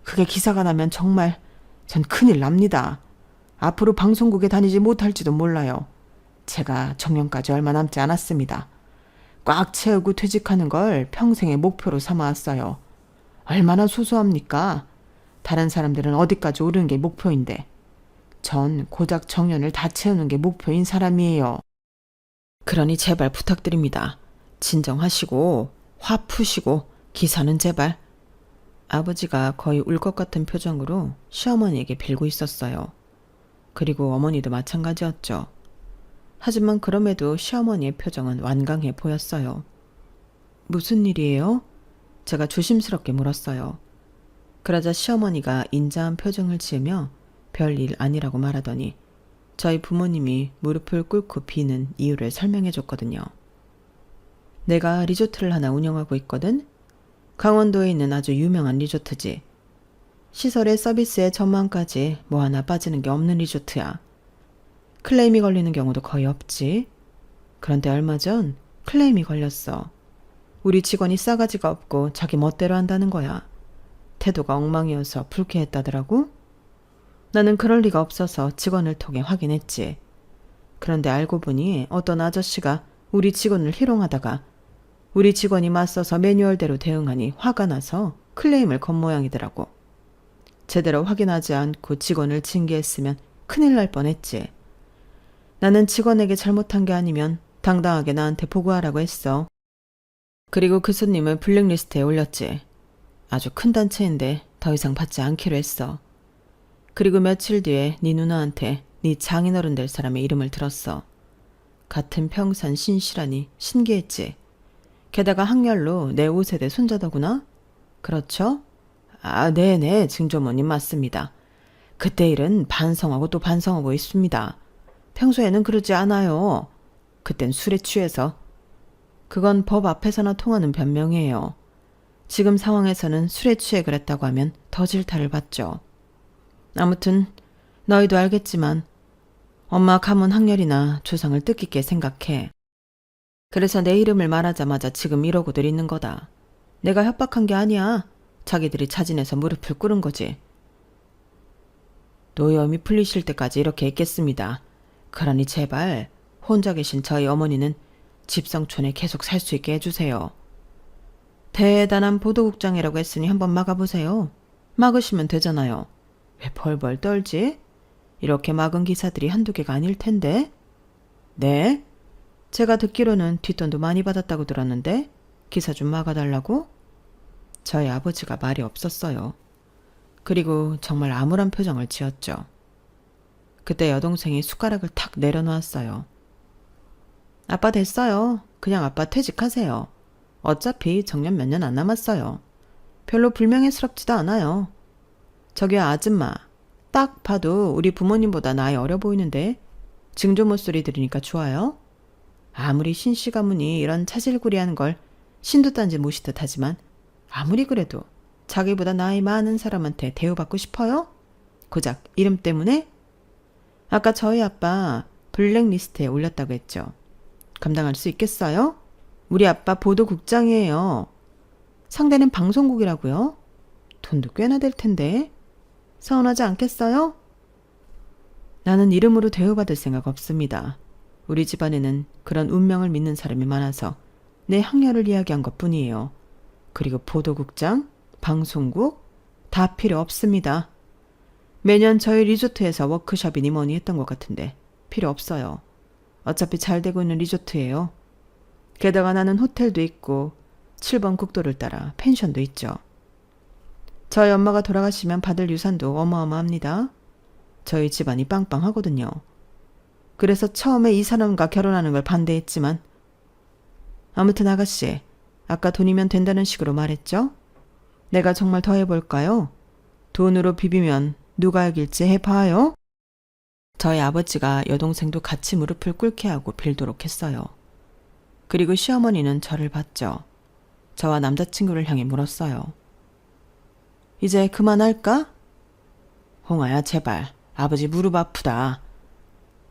그게 기사가 나면 정말 전 큰일 납니다. 앞으로 방송국에 다니지 못할지도 몰라요. 제가 정년까지 얼마 남지 않았습니다. 꽉 채우고 퇴직하는 걸 평생의 목표로 삼아왔어요. 얼마나 소소합니까? 다른 사람들은 어디까지 오르는 게 목표인데 전 고작 정년을 다 채우는 게 목표인 사람이에요. 그러니 제발 부탁드립니다. 진정하시고 화 푸시고 기사는 제발. 아버지가 거의 울 것 같은 표정으로 시어머니에게 빌고 있었어요. 그리고 어머니도 마찬가지였죠. 하지만 그럼에도 시어머니의 표정은 완강해 보였어요. 무슨 일이에요? 제가 조심스럽게 물었어요. 그러자 시어머니가 인자한 표정을 지으며 별일 아니라고 말하더니 저희 부모님이 무릎을 꿇고 비는 이유를 설명해 줬거든요. 내가 리조트를 하나 운영하고 있거든. 강원도에 있는 아주 유명한 리조트지. 시설의 서비스에 전망까지 뭐 하나 빠지는 게 없는 리조트야. 클레임이 걸리는 경우도 거의 없지. 그런데 얼마 전 클레임이 걸렸어. 우리 직원이 싸가지가 없고 자기 멋대로 한다는 거야. 태도가 엉망이어서 불쾌했다더라고. 나는 그럴 리가 없어서 직원을 통해 확인했지. 그런데 알고 보니 어떤 아저씨가 우리 직원을 희롱하다가 우리 직원이 맞서서 매뉴얼대로 대응하니 화가 나서 클레임을 건 모양이더라고. 제대로 확인하지 않고 직원을 징계했으면 큰일 날 뻔했지. 나는 직원에게 잘못한 게 아니면 당당하게 나한테 보고하라고 했어. 그리고 그 손님을 블랙리스트에 올렸지. 아주 큰 단체인데 더 이상 받지 않기로 했어. 그리고 며칠 뒤에 네 누나한테 네 장인어른 될 사람의 이름을 들었어. 같은 평산 신씨라니 신기했지. 게다가 학렬로 내 5세대 손자더구나? 그렇죠? 아, 네네, 증조모님 맞습니다. 그때 일은 반성하고 또 반성하고 있습니다. 평소에는 그러지 않아요. 그땐 술에 취해서. 그건 법 앞에서나 통하는 변명이에요. 지금 상황에서는 술에 취해 그랬다고 하면 더 질타를 받죠. 아무튼 너희도 알겠지만 엄마 가문 학렬이나 조상을 뜻깊게 생각해. 그래서 내 이름을 말하자마자 지금 이러고들 있는 거다. 내가 협박한 게 아니야. 자기들이 자진해서 무릎을 꿇은 거지. 노여움이 풀리실 때까지 이렇게 있겠습니다. 그러니 제발 혼자 계신 저희 어머니는 집성촌에 계속 살 수 있게 해주세요. 대단한 보도국장이라고 했으니 한번 막아보세요. 막으시면 되잖아요. 왜 벌벌 떨지? 이렇게 막은 기사들이 한두 개가 아닐 텐데. 네? 제가 듣기로는 뒷돈도 많이 받았다고 들었는데 기사 좀 막아달라고? 저희 아버지가 말이 없었어요. 그리고 정말 암울한 표정을 지었죠. 그때 여동생이 숟가락을 탁 내려놓았어요. 아빠 됐어요. 그냥 아빠 퇴직하세요. 어차피 정년 몇 년 안 남았어요. 별로 불명예스럽지도 않아요. 저기요 아줌마. 딱 봐도 우리 부모님보다 나이 어려 보이는데 증조모 소리 들으니까 좋아요? 아무리 신씨 가문이 이런 차질구리하는 걸 신도 딴지 모시듯 하지만 아무리 그래도 자기보다 나이 많은 사람한테 대우받고 싶어요? 고작 이름 때문에? 아까 저희 아빠 블랙리스트에 올렸다고 했죠. 감당할 수 있겠어요? 우리 아빠 보도국장이에요. 상대는 방송국이라고요? 돈도 꽤나 될 텐데. 서운하지 않겠어요? 나는 이름으로 대우받을 생각 없습니다. 우리 집안에는 그런 운명을 믿는 사람이 많아서 내 학렬을 이야기한 것뿐이에요. 그리고 보도국장, 방송국 다 필요 없습니다. 매년 저희 리조트에서 워크숍이니 뭐니 했던 것 같은데 필요 없어요. 어차피 잘 되고 있는 리조트예요. 게다가 나는 호텔도 있고 7번 국도를 따라 펜션도 있죠. 저희 엄마가 돌아가시면 받을 유산도 어마어마합니다. 저희 집안이 빵빵하거든요. 그래서 처음에 이 사람과 결혼하는 걸 반대했지만 아무튼 아가씨, 아까 돈이면 된다는 식으로 말했죠? 내가 정말 더 해볼까요? 돈으로 비비면 누가 이길지 해봐요? 저희 아버지가 여동생도 같이 무릎을 꿇게 하고 빌도록 했어요. 그리고 시어머니는 저를 봤죠. 저와 남자친구를 향해 물었어요. 이제 그만할까? 홍아야 제발 아버지 무릎 아프다.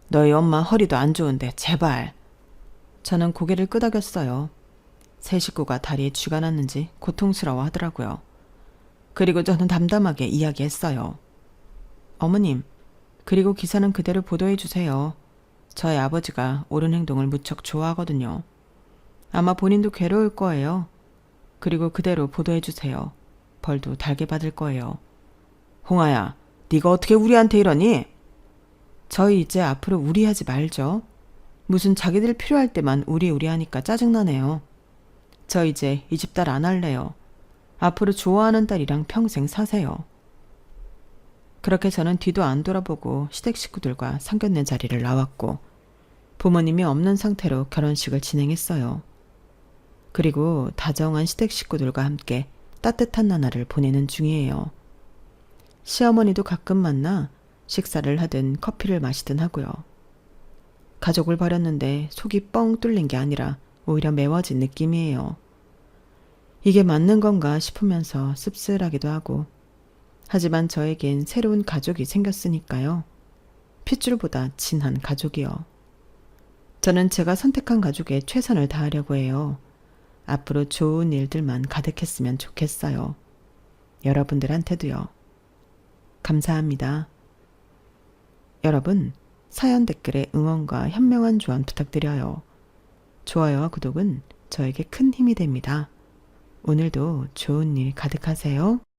너희 엄마 허리도 안 좋은데 제발. 저는 고개를 끄덕였어요. 세 식구가 다리에 쥐가 났는지 고통스러워 하더라고요. 그리고 저는 담담하게 이야기했어요. 어머님, 그리고 기사는 그대로 보도해 주세요. 저희 아버지가 옳은 행동을 무척 좋아하거든요. 아마 본인도 괴로울 거예요. 그리고 그대로 보도해 주세요. 벌도 달게 받을 거예요. 홍아야, 네가 어떻게 우리한테 이러니? 저희 이제 앞으로 우리하지 말죠. 무슨 자기들 필요할 때만 우리 하니까 짜증나네요. 저 이제 이 집 딸 안 할래요. 앞으로 좋아하는 딸이랑 평생 사세요. 그렇게 저는 뒤도 안 돌아보고 시댁 식구들과 상견례 자리를 나왔고 부모님이 없는 상태로 결혼식을 진행했어요. 그리고 다정한 시댁 식구들과 함께 따뜻한 나날을 보내는 중이에요. 시어머니도 가끔 만나 식사를 하든 커피를 마시든 하고요. 가족을 버렸는데 속이 뻥 뚫린 게 아니라 오히려 메워진 느낌이에요. 이게 맞는 건가 싶으면서 씁쓸하기도 하고, 하지만 저에겐 새로운 가족이 생겼으니까요. 핏줄보다 진한 가족이요. 저는 제가 선택한 가족에 최선을 다하려고 해요. 앞으로 좋은 일들만 가득했으면 좋겠어요. 여러분들한테도요. 감사합니다. 여러분, 사연 댓글에 응원과 현명한 조언 부탁드려요. 좋아요와 구독은 저에게 큰 힘이 됩니다. 오늘도 좋은 일 가득하세요.